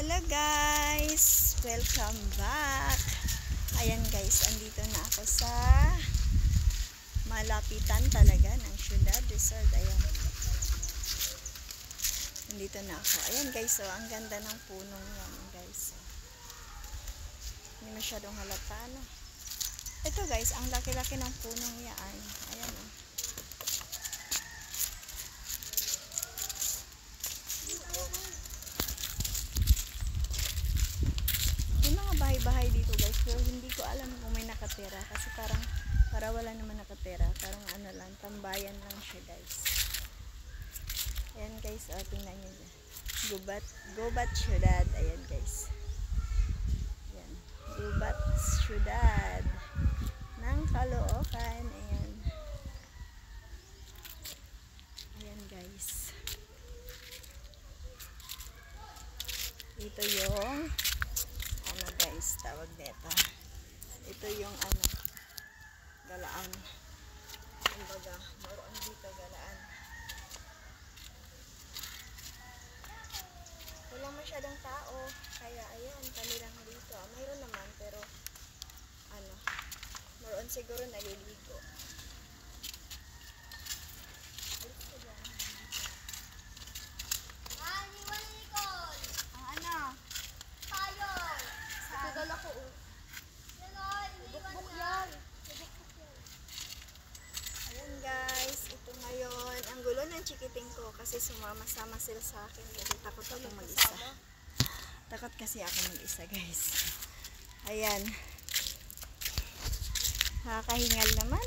Hello guys! Welcome back! Ayan guys, andito na ako sa malapitan talaga ng Ciudad Resort. Ayan. Andito na ako. Ayan guys, oh, ang ganda ng punong yan guys. Hindi masyadong halata, no? Ito guys, ang laki-laki ng punong yan. Ayan oh. Bahay-bahay dito guys, pero hindi ko alam kung may nakatira kasi para wala naman nakatira, parang ano lang, tambayan lang siya guys. Ayan guys, oh, tingnan nyo dyan. Gubat Ciudad. Ayan guys, ayan, Gubat Ciudad ng Caloocan. Ayan, ayan guys, ito yung ano guys, tawag nito. Ito yung ano, galaan. Kumbaga, meron dito galaan. Walang masyadong tao, kaya ayan, kami lang dito. Mayroon naman, pero ano, meron siguro naliligo. Ayan guys, ito ngayon ang gulo ng chikiting ko kasi sumama-sama sila sa akin kasi takot ako mag-isa. Takot kasi ako mag-isa guys. Ayan, nakakahingal naman.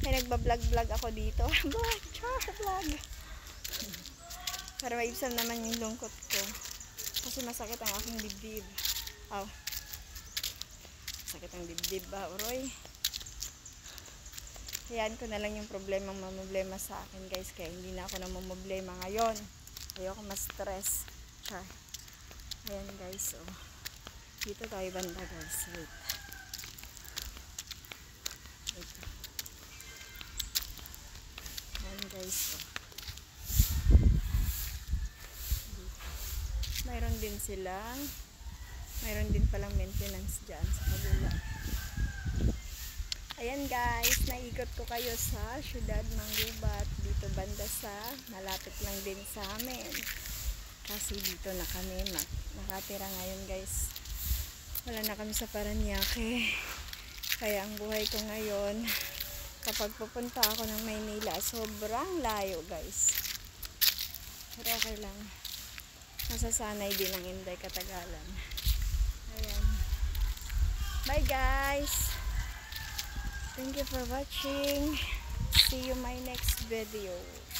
May nagbablog-vlog ako dito. Vlog para maibsan naman yung lungkot ko kasi masakit ang aking dibdib. Sakit ang dibdib ba, Uroy? Hayaan ko na lang yung problema sa akin guys, kaya hindi na ako namumblema ngayon. Ayoko ma-stress. Ayan guys, oh. Dito tayo banda guys. Wait. Ayan guys, oh. Mayroon din palang maintenance dyan sa kabila. Ayan guys, naikot ko kayo sa Ciudad ng Gubat. Dito banda sa, malapit lang din sa amin. Kasi dito na kami nakatira ngayon guys. Wala na kami sa Parañaque. Kaya ang buhay ko ngayon, kapag pupunta ako ng Maynila, sobrang layo guys. Pero okay lang. Masasanay din ang Inday katagalan. Ayan. Bye guys! Thank you for watching. See you my next video.